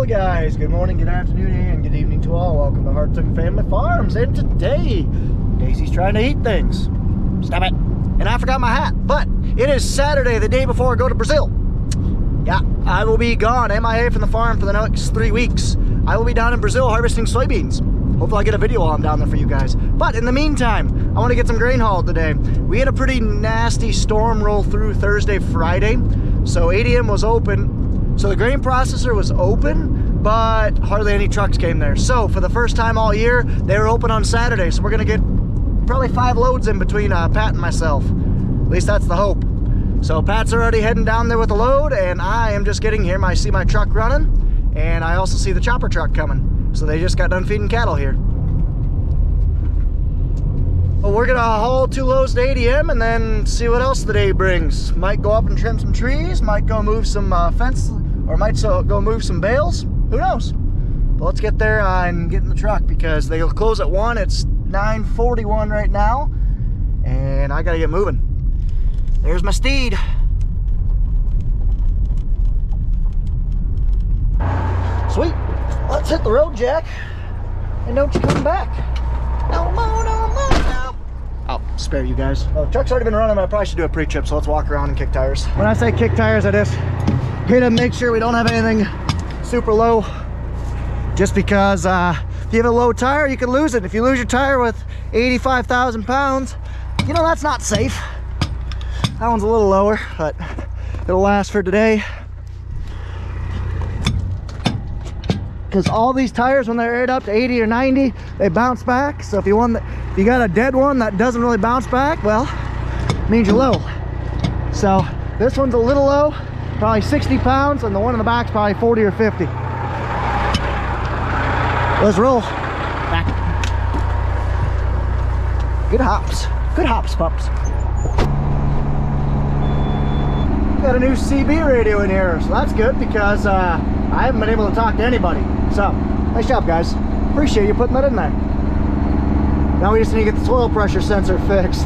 Hello guys, good morning, good afternoon, and good evening to all. Welcome to Hartung Family Farms. And today, Daisy's trying to eat things. Stop it. And I forgot my hat, but it is Saturday, the day before I go to Brazil. Yeah, I will be gone, MIA from the farm for the next 3 weeks. I will be down in Brazil harvesting soybeans. Hopefully I'll get a video on down there for you guys. But in the meantime, I want to get some grain hauled today. We had a pretty nasty storm roll through Thursday, Friday. So ADM was open. So the grain processor was open, but hardly any trucks came there. So for the first time all year, they were open on Saturday. So we're gonna get probably 5 loads in between Pat and myself. At least that's the hope. So Pat's already heading down there with a load, and I am just getting here. I see my truck running, and I also see the chopper truck coming. So they just got done feeding cattle here. Well, we're gonna haul 2 loads to ADM and then see what else the day brings. Might go up and trim some trees, might go move some fence, or might go move some bales. Who knows? But let's get there and get in the truck because they'll close at 1. It's 9:41 right now, and I gotta get moving. There's my steed. Sweet. Let's hit the road, Jack. And don't you come back. No more, no more, no. I'll spare you guys. Well, the truck's already been running, but I probably should do a pre-trip, so let's walk around and kick tires. When I say kick tires, I just hit them, make sure we don't have anything super low. Just because if you have a low tire, you can lose it. If you lose your tire with 85,000 pounds, you know, that's not safe. That one's a little lower, but it'll last for today. Because all these tires, when they're aired up to 80 or 90, they bounce back. So if you got a dead one that doesn't really bounce back, well, it means you're low. So this one's a little low, probably 60 pounds, and the one in the back's probably 40 or 50. Let's roll. Back. Good hops. Good hops, pups. Got a new CB radio in here, so that's good because I haven't been able to talk to anybody. So, nice job, guys. Appreciate you putting that in there. Now we just need to get the soil pressure sensor fixed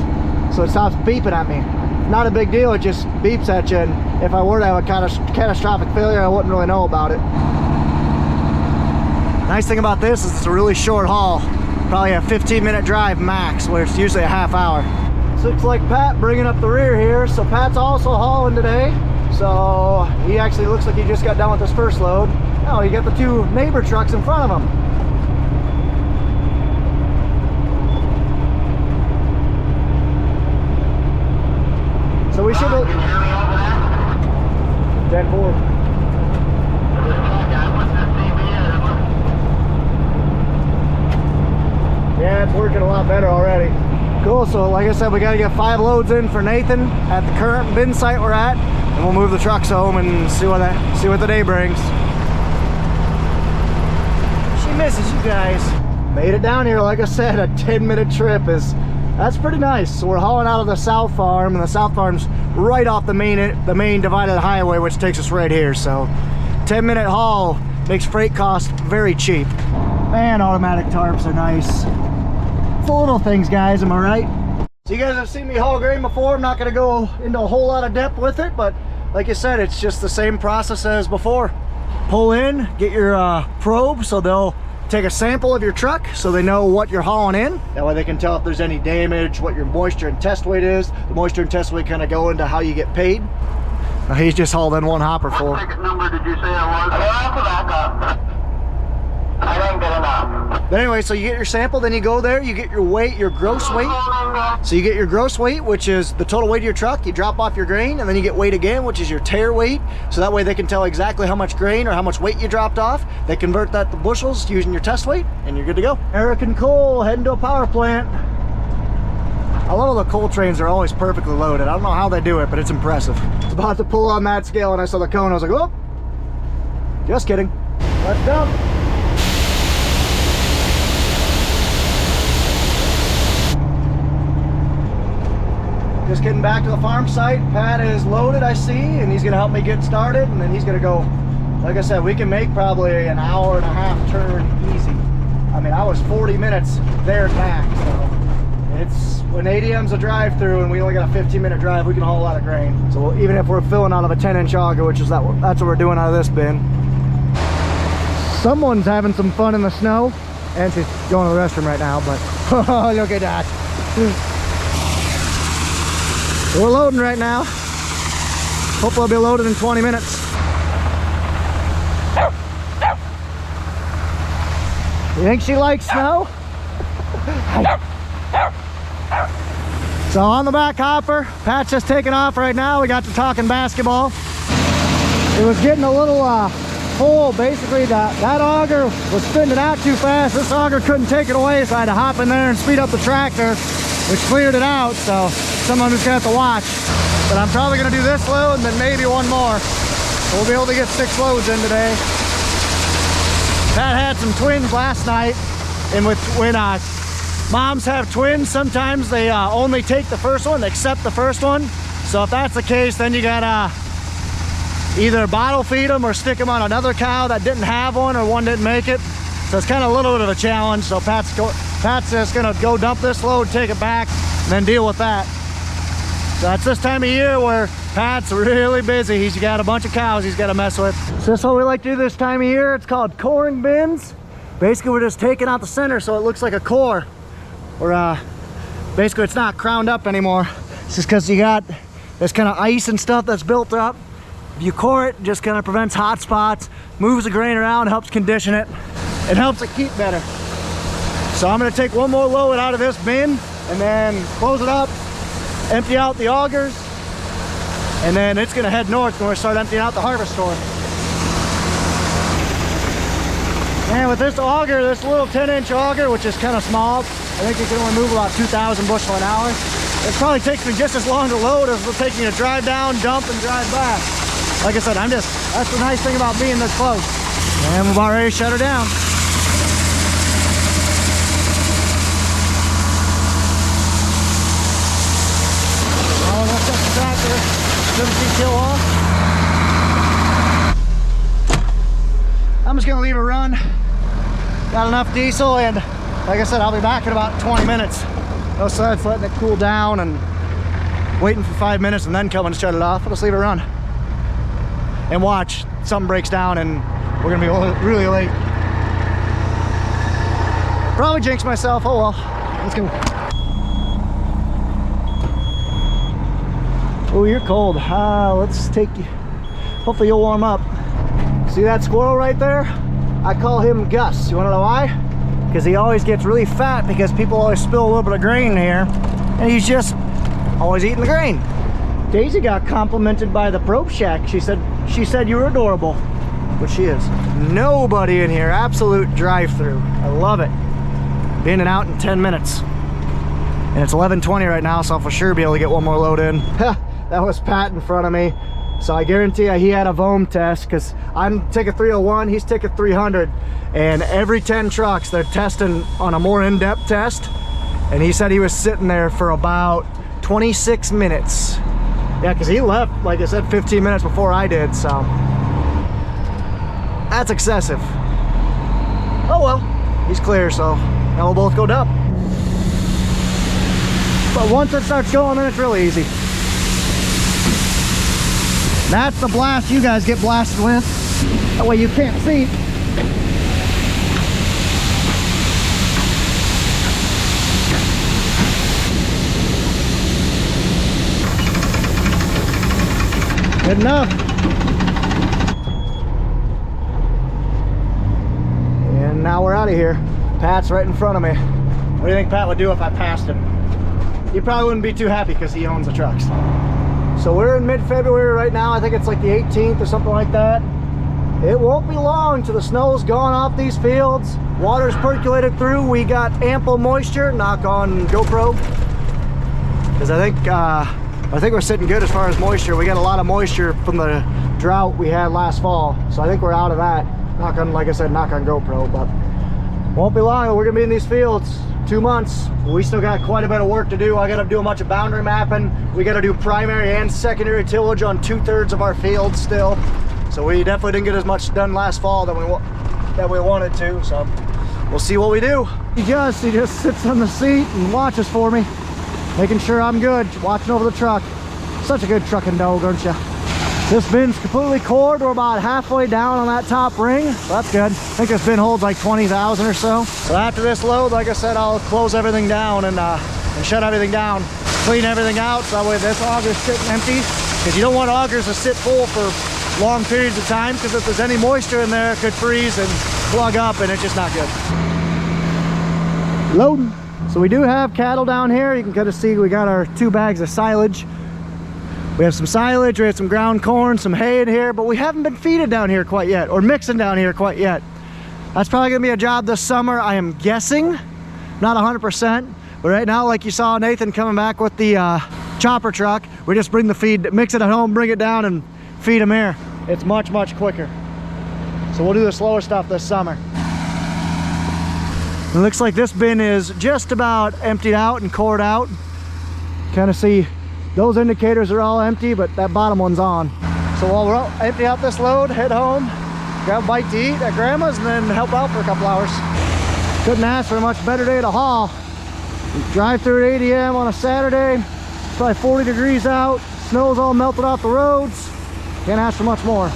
so it stops beeping at me. Not a big deal, it just beeps at you, and if I were to have a kind of catastrophic failure, I wouldn't really know about it. Nice thing about this is it's a really short haul. Probably a 15-minute drive max, where it's usually a half hour. So looks like Pat bringing up the rear here. So Pat's also hauling today. So he actually looks like he just got done with his first load. Oh, you got the 2 neighbor trucks in front of him. So we should have... 10-4. Yeah, it's working a lot better already. Cool, so like I said, we got to get 5 loads in for Nathan at the current bin site we're at, and we'll move the trucks home and see what the day brings. She misses you guys. Made it down here, like I said, a 10-minute trip that's pretty nice. So we're hauling out of the south farm, and the south farm's right off the main divided highway, which takes us right here. So 10-minute haul makes freight costs very cheap. Man, automatic tarps are nice. It's the little things, guys, am I right? So you guys have seen me haul grain before. I'm not going to go into a whole lot of depth with it, but like I said, it's just the same process as before. Pull in, get your probe, so they'll take a sample of your truck so they know what you're hauling in. That way they can tell if there's any damage, what your moisture and test weight is. The moisture and test weight kind of go into how you get paid. Now, he's just hauled in 1 hopper full. What ticket number did you say it was? I didn't get enough. But anyway, so you get your sample, then you go there, you get your weight, your gross weight. So you get your gross weight, which is the total weight of your truck. You drop off your grain, and then you get weight again, which is your tare weight. So that way they can tell exactly how much grain or how much weight you dropped off. They convert that to bushels using your test weight, and you're good to go. Eric and Cole heading to a power plant. I love how the coal trains are always perfectly loaded. I don't know how they do it, but it's impressive. I was about to pull on that scale, and I saw the cone. I was like, oh, just kidding. Let's dump. Just getting back to the farm site. Pat is loaded, I see, and he's gonna help me get started, and then he's gonna go. Like I said, we can make probably an hour and a half turn easy. I mean, I was 40 minutes there and back, so it's, when ADM's a drive-through and we only got a 15-minute drive, we can haul a lot of grain. So even if we're filling out of a 10-inch auger, which is that's what we're doing out of this bin. Someone's having some fun in the snow, and she's going to the restroom right now, but oh, look at that. We're loading right now. Hopefully I'll be loaded in 20 minutes. You think she likes snow? So on the back hopper, Pat's just taking off right now. We got to talking basketball. It was getting a little full. Basically that auger was spinning out too fast. This auger couldn't take it away, so I had to hop in there and speed up the tractor, which cleared it out. So someone who's gonna have to watch. But I'm probably gonna do this load and then maybe one more. We'll be able to get 6 loads in today. Pat had some twins last night, and when moms have twins, sometimes they only take the first one, they accept the first one. So if that's the case, then you gotta either bottle feed them or stick them on another cow that didn't have one or one didn't make it. So it's kind of a little bit of a challenge. So Pat's just gonna go dump this load, take it back, and then deal with that. So that's this time of year where Pat's really busy. He's got a bunch of cows he's got to mess with. So this is what we like to do this time of year. It's called coring bins. Basically, we're just taking out the center so it looks like a core. Or basically, it's not crowned up anymore. It's just because you got this kind of ice and stuff that's built up. If you core it, it just kind of prevents hot spots, moves the grain around, helps condition it. It helps it keep better. So I'm going to take one more load out of this bin and then close it up, empty out the augers, and then it's going to head north when we start emptying out the harvest store. And with this auger, this little 10-inch auger, which is kind of small, I think it can only move about 2,000 bushel an hour. It probably takes me just as long to load as it'll take me to drive down, dump, and drive back. Like I said, that's the nice thing about being this close. And we're about ready to shut her down. I'm just gonna leave it run. Got enough diesel, and like I said, I'll be back in about 20 minutes. No sense letting it cool down and waiting for 5 minutes and then coming to shut it off. I'll just leave it run. And watch, something breaks down and we're gonna be really late. Probably jinx myself, oh well. Let's go. Oh, you're cold. Let's take you. Hopefully you'll warm up. See that squirrel right there? I call him Gus. You wanna know why? Because he always gets really fat because people always spill a little bit of grain here, and he's just always eating the grain. Daisy got complimented by the Probe Shack. She said you were adorable, which she is. Nobody in here. Absolute drive-through. I love it. Be in and out in 10 minutes. And it's 11:20 right now, so I'll for sure be able to get one more load in. That was Pat in front of me. So I guarantee you he had a VOM test, because I'm ticket 301, he's ticket 300. And every 10 trucks, they're testing on a more in-depth test. And he said he was sitting there for about 26 minutes. Yeah, because he left, like I said, 15 minutes before I did, so. That's excessive. Oh well, he's clear, so now we'll both go dump. But once it starts going, then it's really easy. That's the blast you guys get blasted with. That way you can't see. Good enough. And now we're out of here. Pat's right in front of me. What do you think Pat would do if I passed him? He probably wouldn't be too happy because he owns the trucks. So we're in mid-February right now. I think it's like the 18th or something like that. It won't be long till the snow's gone off these fields. Water's percolated through. We got ample moisture. Knock on GoPro. Because I think we're sitting good as far as moisture. We got a lot of moisture from the drought we had last fall. So I think we're out of that. Knock on, like I said, knock on GoPro. But won't be long. We're gonna be in these fields 2 months. We still got quite a bit of work to do. I gotta do a bunch of boundary mapping. We gotta do primary and secondary tillage on 2/3 of our fields still. So we definitely didn't get as much done last fall that we wanted to. So we'll see what we do. He just sits on the seat and watches for me, making sure I'm good, watching over the truck. Such a good trucking dog, aren't you? This bin's completely cored. We're about halfway down on that top ring. So that's good. I think this bin holds like 20,000 or so. So after this load, like I said, I'll close everything down and shut everything down, clean everything out. So that way this auger's sitting empty. Because you don't want augers to sit full for long periods of time, because if there's any moisture in there, it could freeze and plug up, and it's just not good. Loading. So we do have cattle down here. You can kind of see we got our 2 bags of silage. We have some silage, we have some ground corn, some hay in here, but we haven't been feeding down here quite yet, or mixing down here quite yet. That's probably gonna be a job this summer, I am guessing. Not 100%, but right now, like you saw Nathan coming back with the chopper truck, we just bring the feed, mix it at home, bring it down and feed them here. It's much, much quicker. So we'll do the slower stuff this summer. It looks like this bin is just about emptied out and cored out. Kind of see those indicators are all empty, but that bottom one's on. So while we're empty out this load, head home, grab a bite to eat at Grandma's, and then help out for a couple hours. Couldn't ask for a much better day to haul. We drive through at 8 a.m. on a Saturday. It's probably 40 degrees out. Snow's all melted off the roads. Can't ask for much more.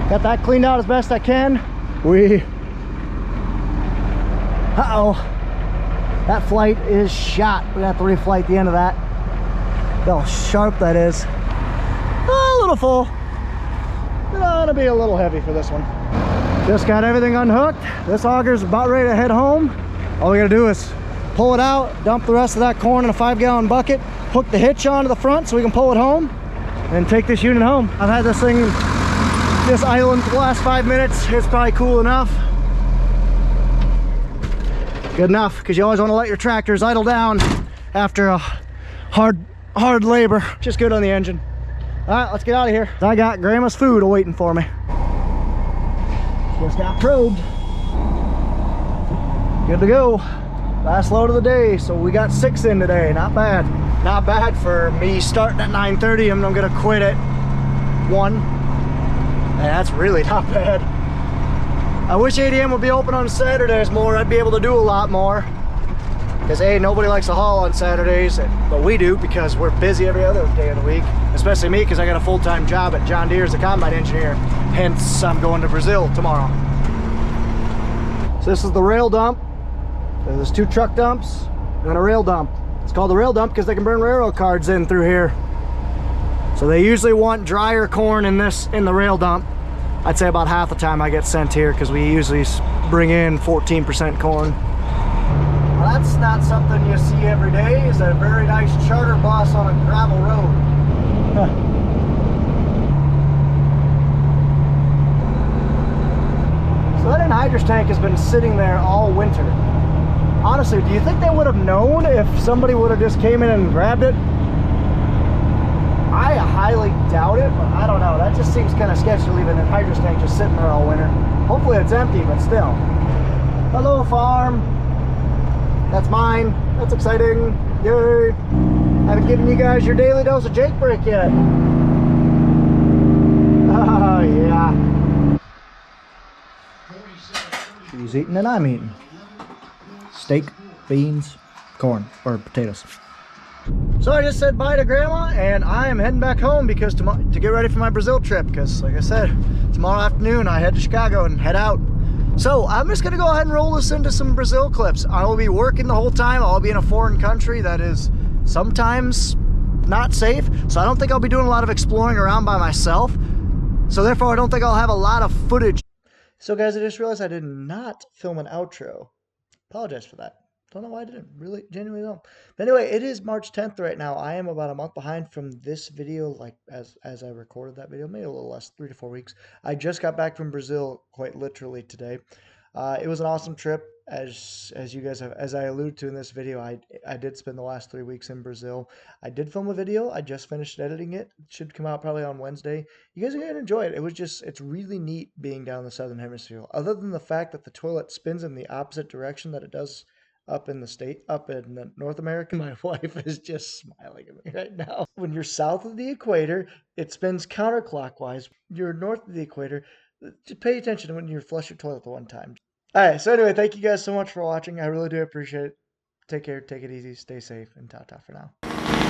Got that cleaned out as best I can. That flight is shot. We have to reflight the end of that. Look how sharp that is. A little full. Gonna be a little heavy for this one. Just got everything unhooked. This auger's about ready to head home. All we gotta do is pull it out, dump the rest of that corn in a 5-gallon bucket, hook the hitch onto the front so we can pull it home, and take this unit home. I've had this thing, this island, for the last 5 minutes. It's probably cool enough. Good enough, because you always want to let your tractors idle down after a hard labor. Just good on the engine. All right, let's get out of here. I got Grandma's food waiting for me. Just got probed. Good to go. Last load of the day, so we got 6 in today. Not bad. Not bad for me starting at 9:30 and I'm gonna quit at 1. And that's really not bad. I wish ADM would be open on Saturdays more. I'd be able to do a lot more. Because hey, nobody likes to haul on Saturdays, but we do because we're busy every other day of the week. Especially me, because I got a full-time job at John Deere as a combine engineer. Hence, I'm going to Brazil tomorrow. So this is the rail dump. There's 2 truck dumps and a rail dump. It's called the rail dump because they can burn railroad cards in through here. So they usually want drier corn in the rail dump. I'd say about half the time I get sent here because we usually bring in 14% corn. Well, that's not something you see every day. It's a very nice charter bus on a gravel road. So that anhydrous tank has been sitting there all winter. Honestly, do you think they would have known if somebody would have just came in and grabbed it? I highly doubt it, but I don't know. That just seems kind of sketchy to leave an anhydrous tank just sitting there all winter. Hopefully it's empty, but still. Hello, farm. That's mine. That's exciting. Yay. Haven't given you guys your daily dose of Jake break yet. Oh, yeah. She's eating and I'm eating. Steak, beans, corn, or potatoes. So I just said bye to Grandma and I am heading back home because to get ready for my Brazil trip, because like I said, tomorrow afternoon I head to Chicago and head out. So I'm just gonna go ahead and roll this into some Brazil clips. I will be working the whole time. I'll be in a foreign country that is sometimes not safe. So I don't think I'll be doing a lot of exploring around by myself. So therefore I don't think I'll have a lot of footage. So guys, I just realized I did not film an outro. Apologize for that. Don't know why I didn't. Really, genuinely don't. But anyway, it is March 10th right now. I am about a month behind from this video, like as I recorded that video, maybe a little less, 3 to 4 weeks. I just got back from Brazil quite literally today. It was an awesome trip, as you guys have, as I alluded to in this video. I did spend the last 3 weeks in Brazil. I did film a video. I just finished editing it. It should come out probably on Wednesday. You guys are gonna enjoy it. It's really neat being down the southern hemisphere. Other than the fact that the toilet spins in the opposite direction that it does up in North America. My wife is just smiling at me right now. When you're south of the equator, it spins counterclockwise. You're north of the equator. Just pay attention when you flush your toilet the one time. All right. So anyway, thank you guys so much for watching. I really do appreciate it. Take care. Take it easy. Stay safe. And ta-ta for now.